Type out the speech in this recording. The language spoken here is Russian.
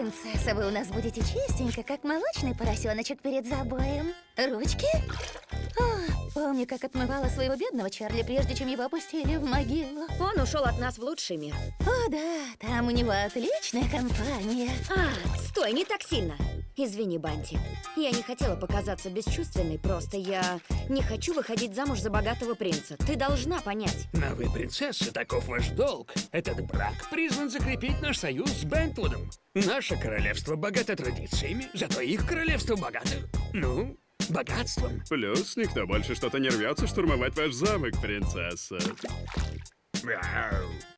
принцесса, вы у нас будете чистенько, как молочный поросеночек перед забоем. Ручки? О, помню, как отмывала своего бедного Чарли, прежде чем его опустили в могилу. Он ушел от нас в лучший мир. О, да, там у него отличная компания. Стой, не так сильно. Извини, Банти. Я не хотела показаться бесчувственной, просто я не хочу выходить замуж за богатого принца. Ты должна понять. Но вы принцесса, таков ваш долг. Этот брак призван закрепить наш союз с Бентвудом. Наше королевство богато традициями, зато их королевство богато, богатством. Плюс никто больше что-то не рвется штурмовать ваш замок, принцесса. Мяу.